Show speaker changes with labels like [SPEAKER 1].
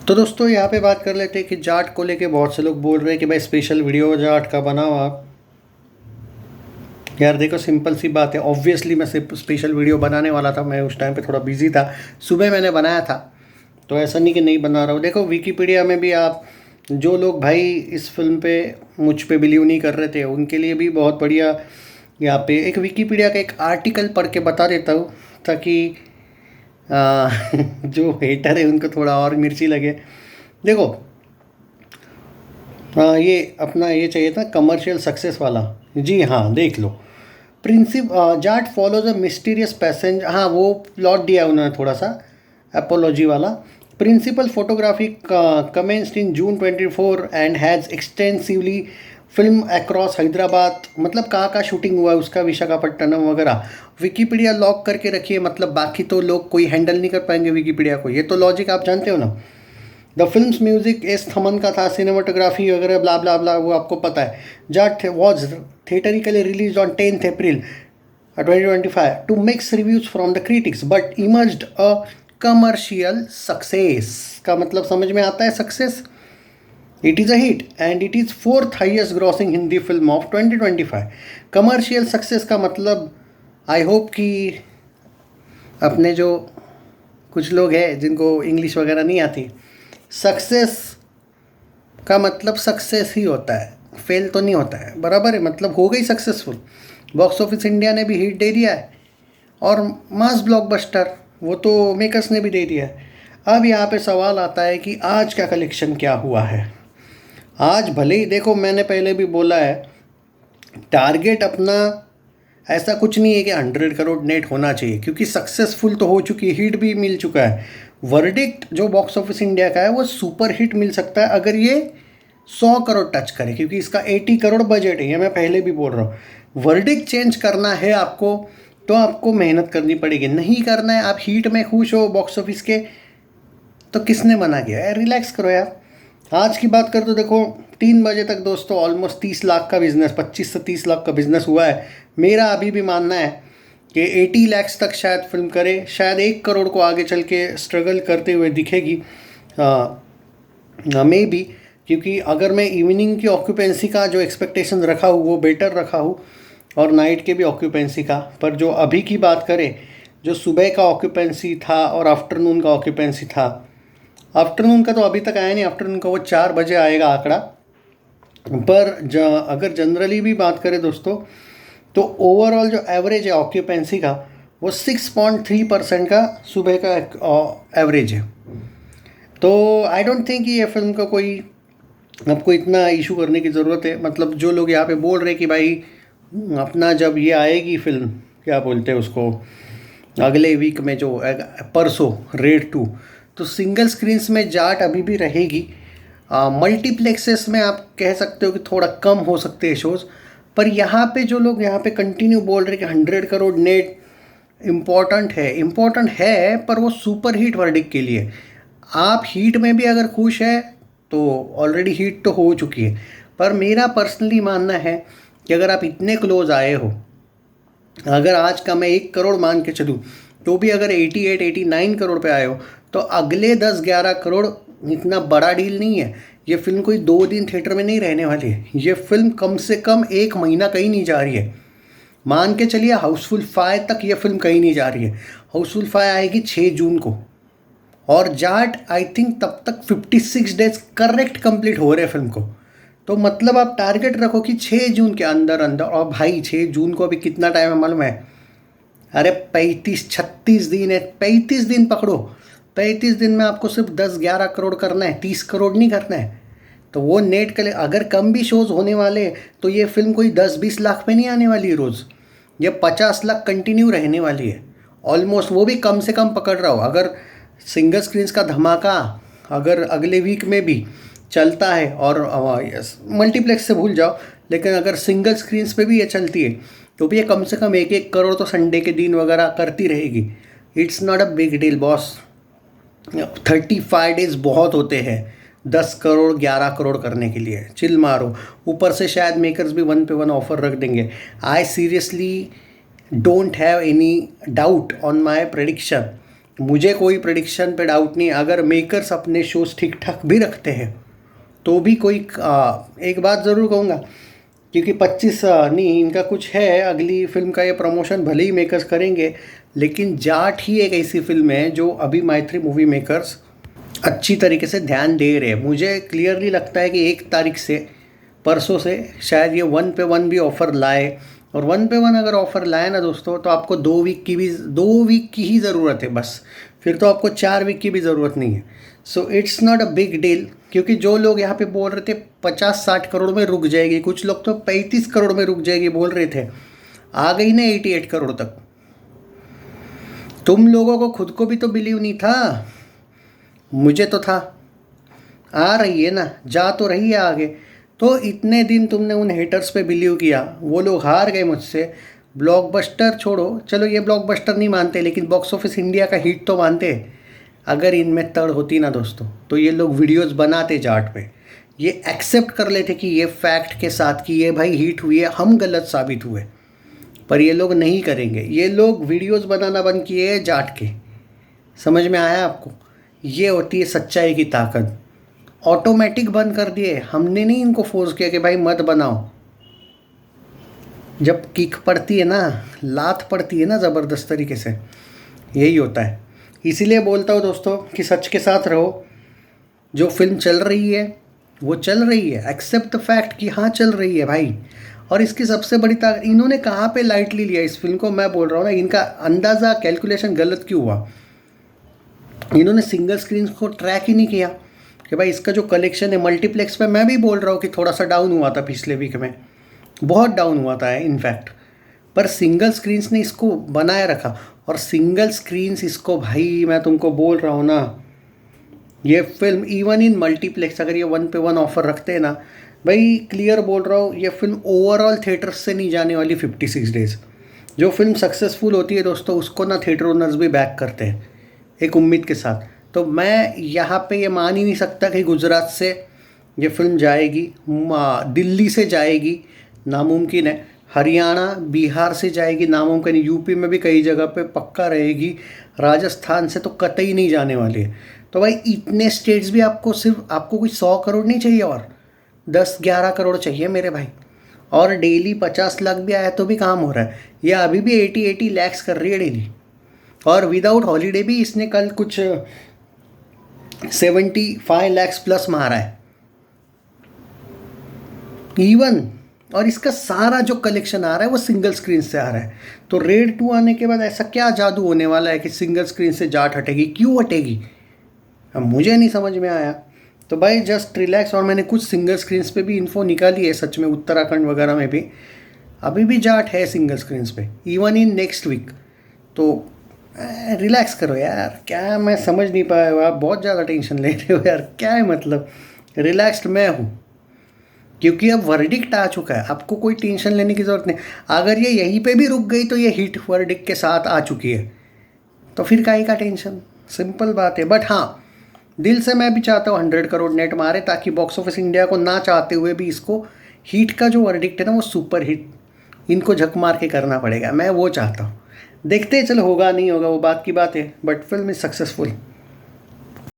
[SPEAKER 1] तो दोस्तों यहाँ पे बात कर लेते हैं कि जाट को लेके बहुत से लोग बोल रहे हैं कि भाई स्पेशल वीडियो जाट का बनाओ आप। यार देखो, सिंपल सी बात है। ऑब्वियसली मैं सिर्फ स्पेशल वीडियो बनाने वाला था, मैं उस टाइम पे थोड़ा बिजी था। सुबह मैंने बनाया था, तो ऐसा नहीं कि नहीं बना रहा हूँ। देखो विकीपीडिया में भी आप, जो लोग भाई इस फिल्म पे मुझ पे बिलीव नहीं कर रहे थे, उनके लिए भी बहुत बढ़िया यहाँ पे एक विकीपीडिया का एक आर्टिकल पढ़ के बता देता हूँ, ताकि जो हेटर है उनको थोड़ा और मिर्ची लगे। देखो, ये अपना ये चाहिए था कमर्शियल सक्सेस वाला। जी हाँ, देख लो। प्रिंसिप Jaat follows a mysterious passenger. हाँ, वो प्लॉट दिया उन्होंने थोड़ा सा एपोलॉजी वाला। Principal photography commenced in June 24 and has extensively film across Hyderabad. मतलब कहाँ कहाँ शूटिंग हुआ है उसका, विशाखापट्टनम वगैरह। विकीपीडिया लॉक करके रखिए, मतलब बाकी तो लोग कोई हैंडल नहीं कर पाएंगे विकीपीडिया को। ये तो लॉजिक आप जानते हो ना। The films music S Thaman का था, सिनेमाटोग्राफी वगैरह ब्ला ब्ला ब्ला, वो आपको पता है। Jaat was theatrically released on 10th April 2025 to mixed reviews from the critics but emerged a commercial success. का मतलब समझ में आता है, success. It is a hit and it is fourth highest grossing Hindi film of 2025। Commercial success का मतलब, I hope कि अपने जो कुछ लोग हैं जिनको इंग्लिश वगैरह नहीं आती, सक्सेस का मतलब सक्सेस ही होता है, फेल तो नहीं होता है। बराबर है, मतलब हो गई सक्सेसफुल। बॉक्स ऑफिस इंडिया ने भी हिट दे दिया है, और मास ब्लॉकबस्टर वो तो मेकर्स ने भी दे दिया है। अब यहाँ पे सवाल आता है कि आज का कलेक्शन क्या हुआ है। आज भले ही देखो, मैंने पहले भी बोला है, टारगेट अपना ऐसा कुछ नहीं है कि 100 करोड़ नेट होना चाहिए, क्योंकि सक्सेसफुल तो हो चुकी है, हिट भी मिल चुका है। वर्डिक्ट जो बॉक्स ऑफिस इंडिया का है वो सुपर हिट मिल सकता है अगर ये 100 करोड़ टच करे, क्योंकि इसका 80 करोड़ बजट है। ये मैं पहले भी बोल रहा हूँ। वर्डिक्ट चेंज करना है आपको तो आपको मेहनत करनी पड़ेगी। नहीं करना है, आप हीट में खुश हो बॉक्स ऑफिस के, तो किसने मना किया यार, रिलैक्स करो यार। आज की बात कर तो देखो, 3 बजे तक दोस्तों ऑलमोस्ट 30 लाख का बिजनेस, 25 से 30 लाख का बिजनेस हुआ है। मेरा अभी भी मानना है कि 80 लाख तक शायद फिल्म करे, शायद 1 करोड़ को आगे चल के स्ट्रगल करते हुए दिखेगी मे भी। क्योंकि अगर मैं इवनिंग की ऑक्यूपेंसी का जो एक्सपेक्टेशन रखा हूँ वो बेटर रखा हूँ, और नाइट के भी ऑक्यूपेंसी का। पर जो अभी की बात करें, जो सुबह का ऑक्यूपेंसी था और आफ्टरनून का ऑक्यूपेंसी था, आफ्टरनून का तो अभी तक आया नहीं, आफ्टरनून का वो 4 बजे आएगा आंकड़ा। पर अगर जनरली भी बात करें दोस्तों, तो ओवरऑल जो एवरेज है ऑक्यूपेंसी का, वो 6.3% का सुबह का एवरेज है। तो आई डोंट थिंक कि ये फिल्म का कोई आपको इतना इशू करने की ज़रूरत है। मतलब जो लोग यहाँ पे बोल रहे हैं कि भाई अपना जब ये आएगी फिल्म, क्या बोलते हैं उसको, अगले वीक में जो परसों रेड 2, तो सिंगल स्क्रीन्स में जाट अभी भी रहेगी। मल्टीप्लेक्सेस में आप कह सकते हो कि थोड़ा कम हो सकते हैं शोज़। पर यहाँ पे जो लोग यहाँ पे कंटिन्यू बोल रहे हैं कि 100 करोड़ नेट इम्पोर्टेंट है, पर वो सुपर हीट वर्डिक्ट के लिए। आप हीट में भी अगर खुश है तो ऑलरेडी हीट तो हो चुकी है। पर मेरा पर्सनली मानना है कि अगर आप इतने क्लोज आए हो, अगर आज का मैं 1 करोड़ मान के चलूँ, तो भी अगर 88-89 करोड़ पे आए हो, तो अगले 10-11 करोड़ इतना बड़ा डील नहीं है। ये फिल्म कोई 2 दिन थिएटर में नहीं रहने वाली है। ये फिल्म कम से कम 1 महीना कहीं नहीं जा रही है। मान के चलिए हाउसफुल 5 तक ये फिल्म कहीं नहीं जा रही है। हाउसफुल 5 आएगी 6 जून को, और जाट आई थिंक तब तक 56 डेज करेक्ट कंप्लीट हो रहे हैं फिल्म को। तो मतलब आप टारगेट रखो कि 6 जून के अंदर अंदर। और भाई 6 जून को अभी कितना टाइम है मालूम है? अरे 35-36 दिन है। 35 दिन पकड़ो, 35 दिन में आपको सिर्फ 10-11 करोड़ करना है, 30 करोड़ नहीं करना है। तो वो नेट के लिए अगर कम भी शोज़ होने वाले, तो ये फिल्म कोई 10-20 लाख पे नहीं आने वाली है रोज़। ये 50 लाख कंटिन्यू रहने वाली है ऑलमोस्ट। वो भी कम से कम पकड़ रहा हो। अगर सिंगल स्क्रीन्स का धमाका अगर अगले वीक में भी चलता है, और मल्टीप्लेक्स से भूल जाओ, लेकिन अगर सिंगल स्क्रीन्स पे भी ये चलती है, तो भी ये कम से कम 1-1 करोड़ तो संडे के दिन वगैरह करती रहेगी। It's not a big deal boss. 35 days बहुत होते हैं 10 करोड़ 11 करोड़ करने के लिए। चिल मारो। ऊपर से शायद मेकर्स भी 1 पे 1 ऑफर रख देंगे। I seriously don't have any doubt on my prediction. मुझे कोई प्रेडिक्शन पे डाउट नहीं, अगर मेकर्स अपने शोज़ ठीक ठाक भी रखते हैं तो भी कोई एक बात ज़रूर कहूँगा, क्योंकि 25 नहीं इनका कुछ है अगली फिल्म का, ये प्रमोशन भले ही मेकर्स करेंगे, लेकिन जाट ही एक ऐसी फिल्म है जो अभी मैत्री मूवी मेकर्स अच्छी तरीके से ध्यान दे रहे हैं। मुझे क्लियरली लगता है कि 1 तारीख से, परसों से शायद ये 1 पे 1 भी ऑफ़र लाए, और 1 पे 1 अगर ऑफ़र लाए ना दोस्तों तो आपको 2 वीक की ही ज़रूरत है बस, फिर तो आपको 4 वीक की भी ज़रूरत नहीं है। So it's not a big deal, क्योंकि जो लोग यहाँ पे बोल रहे थे 50-60 करोड़ में रुक जाएगी, कुछ लोग तो 35 करोड़ में रुक जाएगी बोल रहे थे, आ गई ना 88 करोड़ तक। तुम लोगों को खुद को भी तो बिलीव नहीं था, मुझे तो था। आ रही है ना, जा तो रही है आगे। तो इतने दिन तुमने उन हेटर्स पे बिलीव किया, वो लोग हार गए मुझसे। ब्लॉकबस्टर छोड़ो, चलो ये ब्लॉकबस्टर नहीं मानते, लेकिन बॉक्स ऑफिस इंडिया का हिट तो मानते। अगर इनमें तड़ होती ना दोस्तों तो ये लोग वीडियोस बनाते जाट पे, ये एक्सेप्ट कर लेते कि ये फैक्ट के साथ कि ये भाई हिट हुई है, हम गलत साबित हुए। पर ये लोग नहीं करेंगे, ये लोग वीडियोस बनाना बंद किए जाट के। समझ में आया आपको? ये होती है सच्चाई की ताकत। ऑटोमेटिक बंद कर दिए, हमने नहीं इनको फोर्स किया कि भाई मत बनाओ। जब किक पड़ती है ना, लात पड़ती है ना ज़बरदस्त तरीके से, यही होता है। इसीलिए बोलता हूँ दोस्तों कि सच के साथ रहो। जो फिल्म चल रही है वो चल रही है, एक्सेप्ट द फैक्ट कि हाँ चल रही है भाई। और इसकी सबसे बड़ी ताकत, इन्होंने कहाँ पे लाइटली लिया इस फिल्म को, मैं बोल रहा हूँ ना, इनका अंदाज़ा कैलकुलेशन गलत क्यों हुआ। इन्होंने सिंगल स्क्रीन को ट्रैक ही नहीं किया कि भाई इसका जो कलेक्शन है मल्टीप्लेक्स पे, मैं भी बोल रहा हूँ कि थोड़ा सा डाउन हुआ था पिछले वीक में, बहुत डाउन हुआ था इनफैक्ट, पर सिंगल स्क्रीन्स ने इसको बनाए रखा। और सिंगल स्क्रीन्स इसको, भाई मैं तुमको बोल रहा हूँ ना, ये फिल्म इवन इन मल्टीप्लेक्स अगर ये 1 पे 1 ऑफर रखते हैं ना, भाई क्लियर बोल रहा हूँ, ये फिल्म ओवरऑल थिएटर्स से नहीं जाने वाली 56 डेज़। जो फिल्म सक्सेसफुल होती है दोस्तों उसको ना थिएटर ओनर्स भी बैक करते हैं एक उम्मीद के साथ। तो मैं यहाँ पे ये मान ही नहीं सकता कि गुजरात से ये फिल्म जाएगी, दिल्ली से जाएगी, नामुमकिन है। हरियाणा बिहार से जाएगी, नामुमकिन। यूपी में भी कई जगह पे पक्का रहेगी, राजस्थान से तो कतई नहीं जाने वाली है। तो भाई इतने स्टेट्स भी आपको, सिर्फ आपको कोई 100 करोड़ नहीं चाहिए, और 10-11 करोड़ चाहिए मेरे भाई। और डेली 50 लाख भी आया तो भी काम हो रहा है। ये अभी भी 80 लैक्स कर रही है डेली, और विदाउट हॉलीडे भी इसने कल कुछ 75 लैक्स प्लस मारा है इवन। और इसका सारा जो कलेक्शन आ रहा है वो सिंगल स्क्रीन से आ रहा है। तो रेड 2 आने के बाद ऐसा क्या जादू होने वाला है कि सिंगल स्क्रीन से जाट हटेगी? क्यों हटेगी? अब मुझे नहीं समझ में आया। तो भाई जस्ट रिलैक्स। और मैंने कुछ सिंगल स्क्रीन्स पे भी इन्फो निकाली है, सच में उत्तराखंड वगैरह में भी अभी भी जाट है सिंगल स्क्रीन्स पे, इवन इन नेक्स्ट वीक। तो रिलैक्स करो यार, क्या मैं समझ नहीं पाया, आप बहुत ज़्यादा टेंशन ले रहे हो यार, क्या है मतलब? रिलैक्स्ड मैं हूँ क्योंकि अब वर्डिक्ट आ चुका है, आपको कोई टेंशन लेने की ज़रूरत नहीं। अगर ये यहीं पे भी रुक गई तो ये हिट वर्डिक्ट के साथ आ चुकी है, तो फिर काहे का टेंशन? सिंपल बात है। बट हाँ, दिल से मैं भी चाहता हूँ 100 करोड़ नेट मारे, ताकि बॉक्स ऑफिस इंडिया को ना चाहते हुए भी इसको हिट का जो वर्डिक्ट है ना वो सुपर हिट इनको झक मार के करना पड़ेगा, मैं वो चाहता हूँ। देखते हैं, चलो होगा नहीं होगा वो बात की बात है, बट फिल्म इज़ सक्सेसफुल।